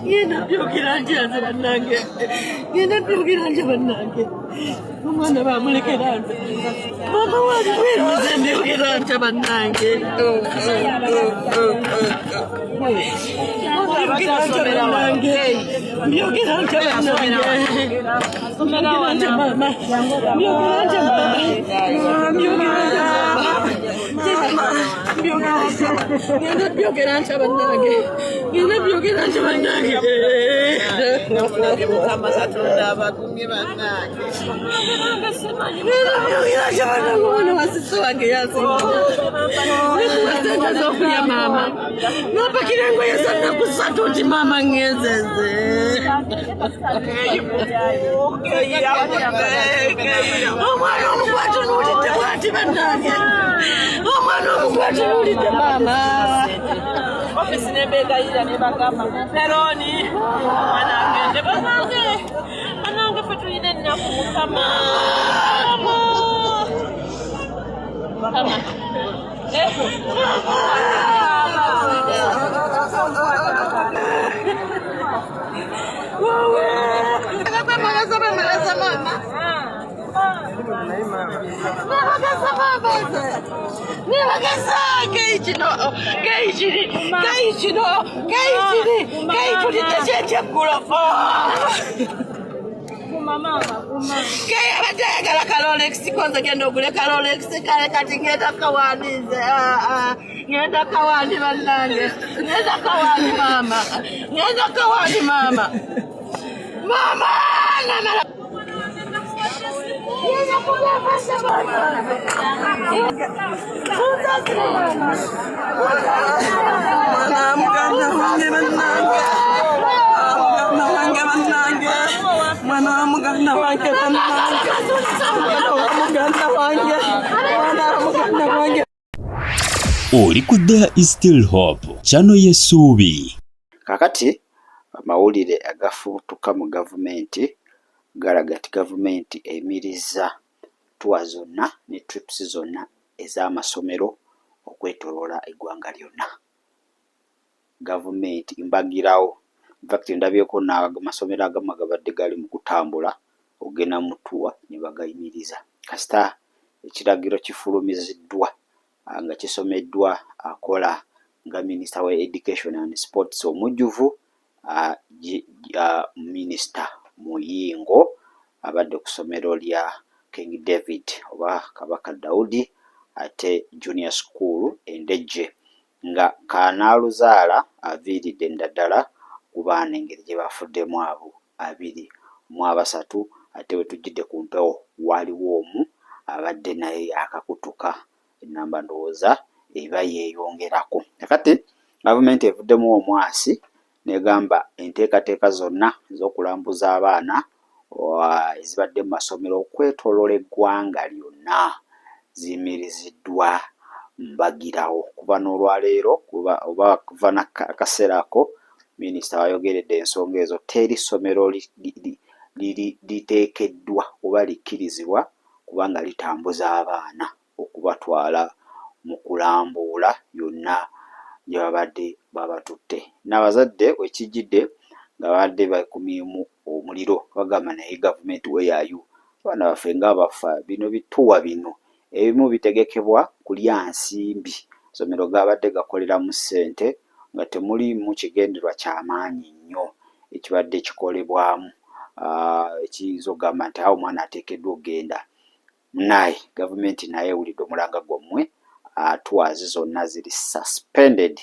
Ngenda byogera nti bannange. Ngenda byogera nti bannange. Omwana bamulekera nze. Mama wange weeroze byogera nti bannange. Byogera nti bannange. Byogera nti bannange. Byogera nti mama. Byogera nti mama. Byogera nti mama. Ngenda byogera nti bannange. Ngenda byogera nti bannange. Namulage Mukama Katonda abakumye bannange. Omwana wa sisi wange yasinga. Sente z'okulya maama. Nampakira engoye za nnaku ssatu nti maama ngezeze. Omwana omugwatunuulidde bw'ati bannange. Omwana omugwatunuulidde maama. Ofisi n'embeegayira ne bagamba Peroni omwana agende bannange ffe tulina ennaku Mukama. Abadde ayagala Rolex konze genda ogule Rolex kale kati ngenda kawandize. Ngenda kawandi bannange. Ngenda kawandi maama. Ngenda kawandi maama. Mama namala. Ngenda kugafasa maama. Mwana muganda wange bannange. Mwana wange bannange. Mwana wa muganda wange bannange. Mwana wa muganda wange. Mwana wa muganda wange. Oli ku There Is Still Hope, channel y'essuubi. Kakati amawulire agafutuka mu gavumenti galaga nti gavumenti emiriza tuwa zonna ne trips zonna ez'amasomero okwetoloola eggwanga lyonna. Gavumenti mbagirawo. In fact ndabyeko n'amasomero agamu agabadde gali mu kutambula ogenda mu tuwa ne bagayimiriza. Kasita ekiragiro kifulumiziddwa nga kisomeddwa akola nga Minister wa Education and Sports omujjuvu Minister Muyingo abadde ku ssomero lya King David oba Kabaka Daudi ate Junior School Endejje nga kanaaluzaala aviiridde ndaddala ku baana engeri gye bafuddemu abo 23 ate bwe tujjidde ku mpewo waaliwo omu abadde naye akakutuka enamba ndowooza eba yeeyongerako. Kakati gavumenti evuddemu omwasi negamba enteekateeka zonna ez'okulambuza abaana ezibadde mu masomero okwetoloola eggwanga lyonna ziyimiriziddwa mbagirawo. Kuba n'olwaleero oba kuva n'akaseera ako minisita wayogeredde ensonga ezo teri ssomero liteekeddwa oba likkirizibwa kubanga litambuza abaana okubatwala mu kulambuula yonna gye babadde babatutte. N'abazadde wekijjidde nga babadde bakumyemu omuliro bagamba naye gavumenti weeyayu abaana baffe nga bafa bino bituwa bino ebimu bitegekebwa kulya nsimbi. Somero gabadde gakoleramu ssente nga temulimu kigenderwa ky'amaanyi nnyo ekibadde kikolebwamu ekiyinza okugamba nti awo omwana ateekeddwa okugenda. Naye gavumenti naye ewulidde omulanga gwammwe tours zonna ziri suspended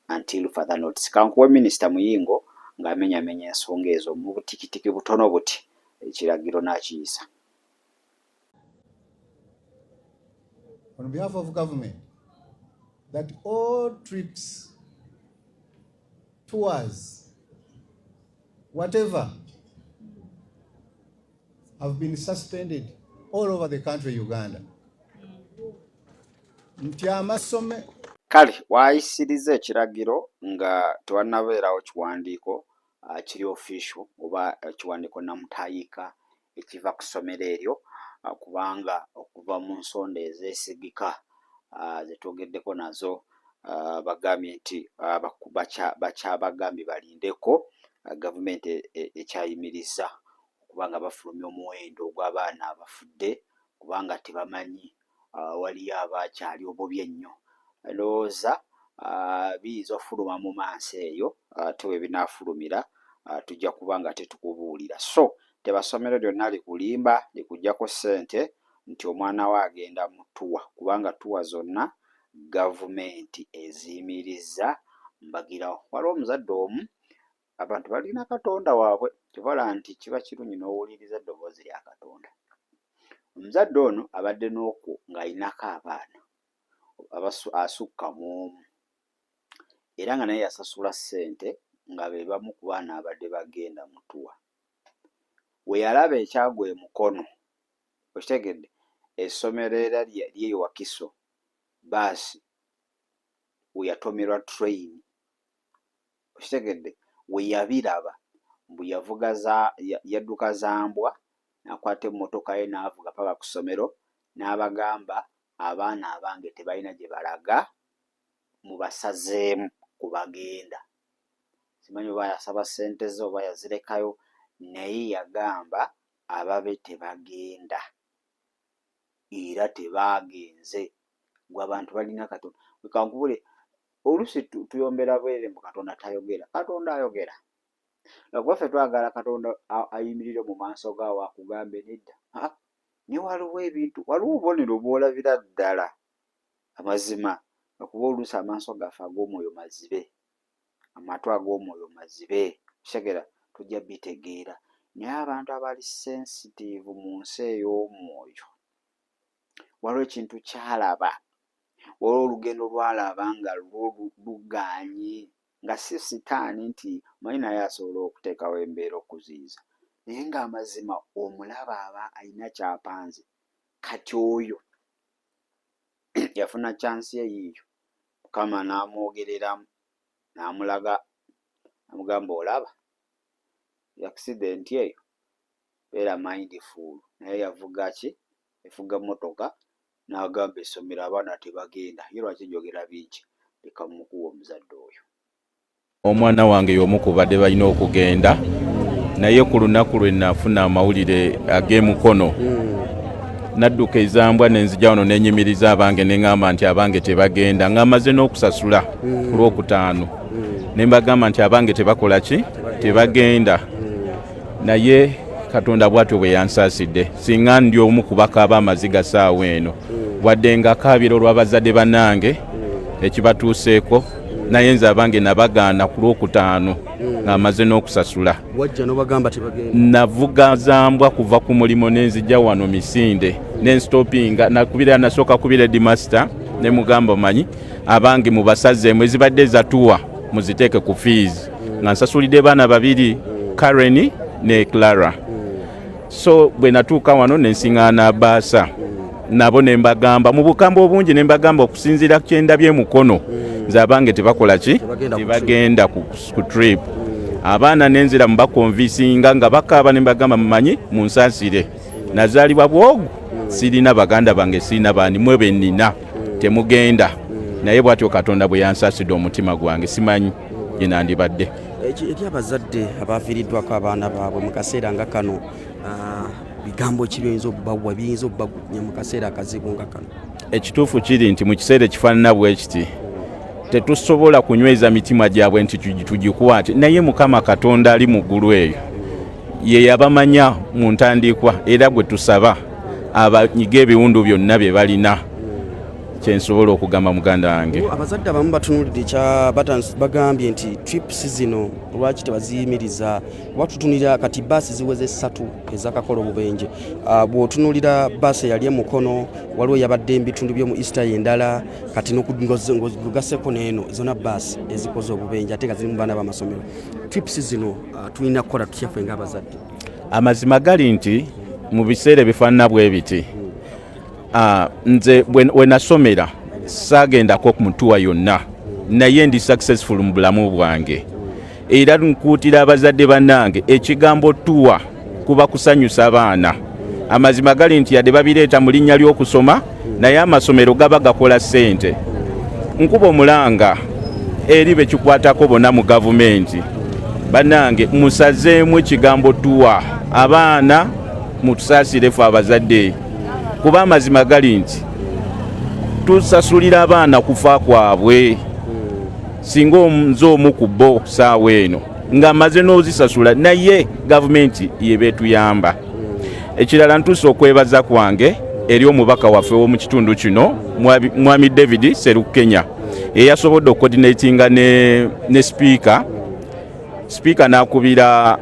until further notice. Kankuwe Minisita Muyingo ng'amenyamenya ensonga ezo mu butikitiki butono buti ekiragiro n'akiyisa. On behalf of government, that all trips, tours, whatever, have been suspended all over the country, Uganda. Kale waayisiriza ekiragiro nga tewannabeerawo kiwandiiko kiri official oba ekiwandiiko namutayiika ekiva ku ssomero eryo kubanga okuva mu nsonda ezeesigika ze twogeddeko nazo bagambye nti bakyabagambye balindeko gavumenti ekyayimiriza kubanga bafulumya omuwendo ogw'abaana abafudde kubanga tebamanyi waliyo abakyali obubi ennyo. Ndowooza biyinza okufuluma mu maaso eyo ate we binaafulumira tujja kuba nga tetukubuulira. So tebasomero lyonna likulimba likuggyako ssente nti omwana we agenda mu ttuwa kubanga ttuwa zonna gavumenti eziyimirizza mbagirawo. Waliwo omuzadde omu, abantu balina Katonda waabwe, kivala nti kiba kirungi n'owuliriza eddoboozi lya Katonda. Omuzadde ono abadde n'okwo ng'alinako abaana asukka mu omu era nga naye yasasula ssente nga be bamu ku baana abadde bagenda mu ttuwa. We yalaba ekyagwa emukono, okitegedde, essomero era ly'eyo Wakiso baasi we yatomerwa train, okitegedde, we yabiraba mbu yadduka Zambwa n'akwata emmotoka ye n'avuga paka ku ssomero n'abagamba abaana abange tebalina gye balaga mubasazeemu kubagenda. Simanyi oba yasaba ssente ze oba yazirekayo, naye yagamba ababe tebagenda era tebagenze. Gwe abantu balina Katonda. Kankubule oluusi tuyombera bwere mbu Katonda tayogera. Katonda ayogera. Lwakubaffe twagala Katonda ayimirire mu maaso gaawe akugambe nedda. Ne waliwo ebintu, waliwo obubonero bw'olabira ddala amazima okuba oluusi amaaso gaffe ag'omwoyo mazibe, amatu ag'omwoyo mazibe, kitegera tujja bitegeera. Naye abantu abali sensitive mu nsi ey'omwoyo waliwo ekintu kyalaba, waliwo olugendo lwalaba nga luganye nga si sitaani nti manyi naye asobola okuteekawo embeera okuziyiza, naye ng'amazima omulaba aba alina kyapanze. Kati oyo yafuna chansi eyiyo, Mukama n'amwogereramu n'amulaga, amugamba olaba accident eyo beera mindful. Naye yavuga ki? Efuga mmotoka n'agamba essomero abaana tebagenda. Ye lwaki njogera bingi? Leka mmukuwa omuzadde oyo. Omwana wange y'omu ku badde balina okugenda, naye ku lunaku lwe nafuna amawulire ag'emukono nadduka ezambwa nenzija wano nenyimiriza abange neŋŋamba nti abange tebagenda, ng'amaze n'okusasula ku lwokutaano ne mbagamba nti abange tebakola ki? Tebagenda. Naye Katonda bw'atyo bwe yansaasidde, singa ndi omu ku bakaaba amaziga ssaawa eno wadde nga kaabira olw'abazadde bannange ekibatuuseeko, naye nze abange nabagaana ku lwokutaano ng'amaze n'okusasula. Wajja n'obagamba tebagenda. Navuga Zambwa kuva ku mulimo nenzija wano Misinde nenstopinga nakubira, nasooka kubira Headmaster ne mugamba manyi abange mubasazeemu ezibadde zatuwa muziteeke ku fees nga nsasulidde baana babiri, Karen ne Clara. So bwe natuuka wano nensiŋŋaana Abaasa nabo ne mbagamba mu bukambwe obungi, ne mbagamba okusinziira ku kyendabye mukono nze abange tebakola ki? Tebagenda ku trip. Abaana nenzira mubakonvisinga nga bakaaba ne mbagamba mumanyi munsaasire, nazaalibwa bwogu, sirina baganda bange, sirina baani, mwe be nnina, temugenda. Naye bw'atyo Katonda bwe yansaasidde omutima gwange, simanyi gye nandibadde. Eri abazadde abaafiiriddwako abaana baabwe mu kaseera nga kano, bigambo ki biyinza obbagunya mu kaseera akazibu nga kano? Ekituufu kiri nti mu kiseera ekifaanana bwe kiti tetusobola kunyweza mitima gyabwe nti tugikwate, naye Mukama Katonda ali mu ggulu eyo ye yabamanya mu ntandikwa, era gwe tusaba abanyiga ebiwundu byonna bye balina. Kyensobola okugamba muganda wange. Abazadde abamu batunulidde ekya bagambye nti trips zino lwaki tebaziyimiriza, watutunulira kati baasi ziweze 3 ez'akakola obubenje. Bw'otunulira baasi eyali emukono waliwo yabadde ebitundu by'omu Easter endala, kati n'okugaseko n'eno zona baasi ezikoze obubenje ate nga ziri mu baana b'amasomero. Trips zino tulina kukola tukyaffe ng'abazadde. Amazima gali nti mu biseera ebifaanana bwe biti nze we nasomera saagendako ku mutuwa yonna, naye ndi successful mu bulamu bwange, era nkuutira abazadde bannange ekigambo ttuwa kuba kusanyusa abaana. Amazima gali nti yadde babireeta mu linnya ly'okusoma, naye amasomero gaba gakola ssente. nkuba omulanga eri bekikwatako bonna mu gavumenti bannange musazeemu ekigambo tuwa abaana mutusaasire fe abazadde kuba amazima gali nti tusasulira abaana kufa kwabwe singa nze omu ku bo saawa eno ng'amaze n'ozisasula naye gavumenti yebeetuyamba. Ekirala ntuuse okwebaza kwange eri omubaka waffe w'omu kitundu kino mwami David Serukenya eyasobodde okukodinetinga ne sipiika n'akubira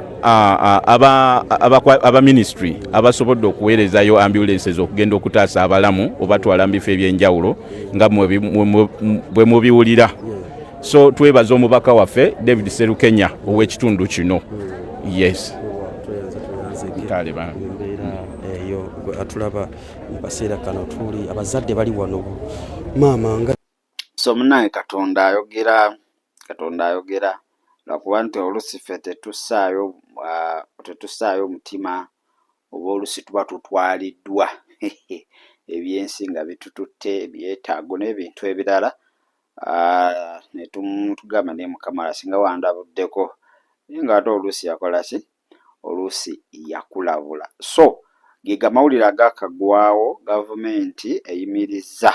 aba ministry abasobodde okuweerezayo ambulances okugenda okutaasa abalamu obatwala mu bifo ebyenjawulo nga bwe mubiwulira. So twebaza omubaka waffe David Serukenya ow'ekitundu kino. Yes. Eyo atulaba mu kaseera kano tuli abazadde bali wano maama nga so munaye Katonda ayogera lwakuba nti oluusi ffe tetussaayo omutima oba oluusi tuba tutwaliddwa ebyensi nga bitututte ebyetaago n'ebintu ebirala ne tugamba naye Mukama singa wandabuddeko naye nga ate oluusi yakola ki oluusi yakulabula. So ge gamawulire agakagwawo gavumenti eyimirizza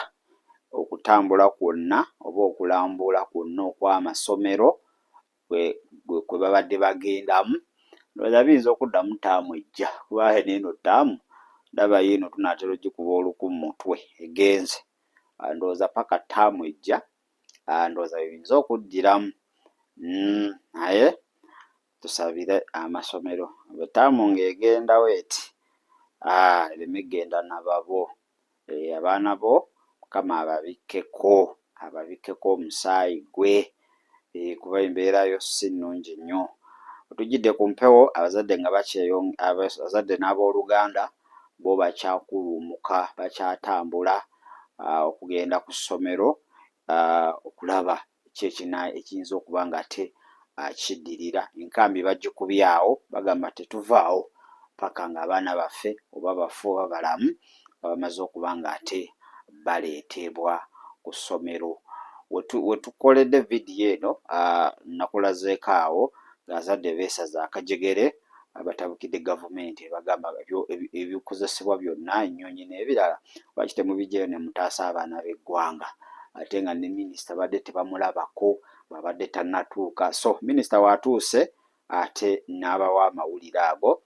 okutambula kwonna oba okulambula kwonna okw'amasomero kwe babadde bagendamu. Ndowooza biyinza okuddamu ttaamu ejja kuba n'eno ttaamu ndaba yiino tunaatera ogikuba oluku mu mutwe egenze. Ndowooza paka ttaamu ejja ndowooza biyinza okuddiramu naye tusabire amasomero bwetaamu ng'egendawo eti ereme genda nababo abaana bo Mukama ababikkeko omusaayi gwe kuba embeera yo si nnungi nnyo. Otujjidde ku mpewo abazadde nga abazadde n'abooluganda bo bakyakulumuka bakyatambula okugenda ku ssomero okulaba ekiyinza okuba nga ate kiddirira. Enkambi bagikubyawo bagamba tetuvaawo paka ng'abaana baffe oba bafu oba balamu bamaze okuba nga ate baleetebwa ku ssomero. We tukoledde vidiyo eno nakulazeeko awo ng'abazadde beesaza akajegere abatabukidde gavumenti bagamba ebikozesebwa byonna ennyonyi n'ebirala lwaki temubijjayo ne mutaasa abaana b'eggwanga ate nga ne minisita badde tebamulabako babadde tannatuuka. So minisita watuuse ate n'abawa amawulire ago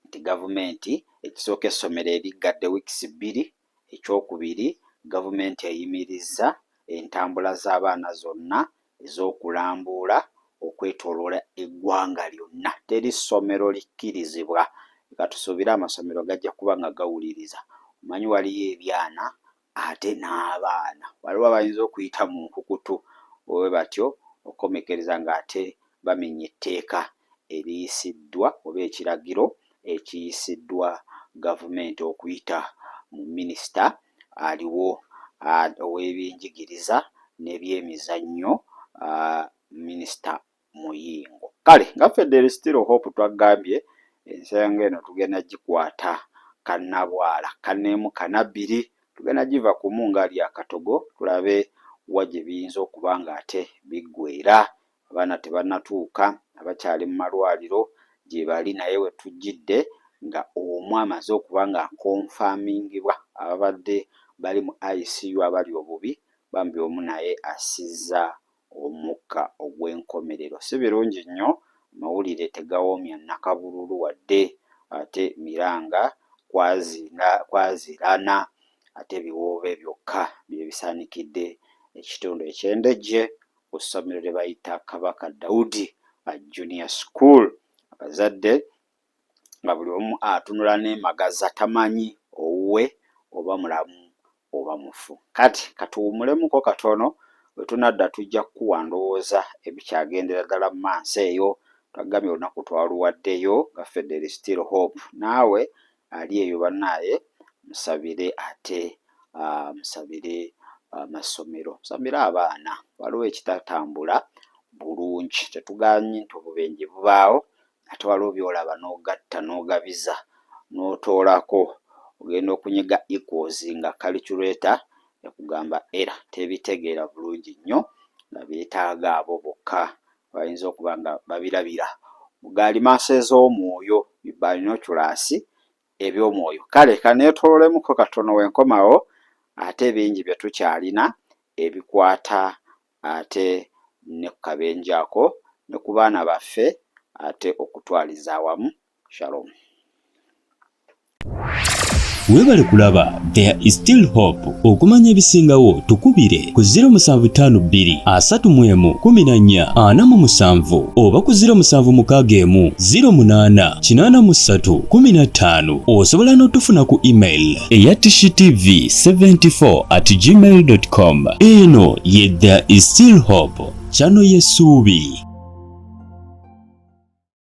nti gavumenti ekisooka essomero eriggadde wiikisi 2, ekyokubiri gavumenti eyimirizza entambula z'abaana zonna ez'okulambula okwetooloola eggwanga lyonna. Teri ssomero likkirizibwa nga tusuubire amasomero gajja kuba nga gawuliriza. Omanyi waliyo ebyana ate n'abaana waliwo abayinza okuyita mu nkukutu bwe batyo okomekereza ng'ate bamenya etteeka eriyisiddwa oba ekiragiro ekiyisiddwa gavumenti okuyita mu minisita aliwo ow'ebyenjigiriza n'ebyemizannyo minisita Muyingo. Kale nga Federo Still Hope twagambye ensonga eno tugenda gikwata kannabwala kanneemu kannabbiri tugenda giva ku mungali akatogo tulabe wa gye biyinza okuba nga ate biggweera abaana tebannatuuka abakyali mu malwaliro gye bali naye we tujjidde nga omu amaze okuba nga akonfamingibwa ababadde bali mu ICU abali obubi bambi omu naye asizza omukka ogw'enkomerero. Si birungi nnyo amawulire tegawoomya nakabululu wadde ate miranga kwazirana ate biwoobe byokka bye bisaanikidde ekitundu eky'Endejje ku ssomero lye bayita Kabaka Daudi Junior School. Abazadde nga buli omu atunula n'emagaza tamanyi owuwe oba mulamu oba mufu. Kati katuwumulemuko katono bwe tunadda tujja kukuwa ndowooza ebikyagendera ddala mu maaso eyo. Twagambye olunaku twaluwaddeyo nga Federo Still Hope. Naawe ali eyo bannaaye musabire ate musabire amasomero musabire abaana waliwo ekitatambula bulungi. Tetuganye nti obubenje bubaawo ate waliwo byolaba n'ogatta n'ogabiza n'otoolako ogenda okunyiga equals nga calculator ekugamba era tebitegeera bulungi nnyo nga beetaaga abo bokka bayinza okuba nga babirabira mu gaalimaaso ez'omwoyo binoculasi eby'omwoyo. Kale kaneetololemuko katono wenkomawo ate bingi bye tukyalina ebikwata ate ne ku kabenje ako ne ku baana baffe ate okutwaliza awamu. Shalom. Weebale kulaba There is Still Hope. Okumanya ebisingawo tukubire ku 0752 31 14 oba ku 0761 08 83 15. Osobola n'otufuna ku email eya tshitv74@gmail.com. Eno ye There is Still Hope, channel y'essuubi.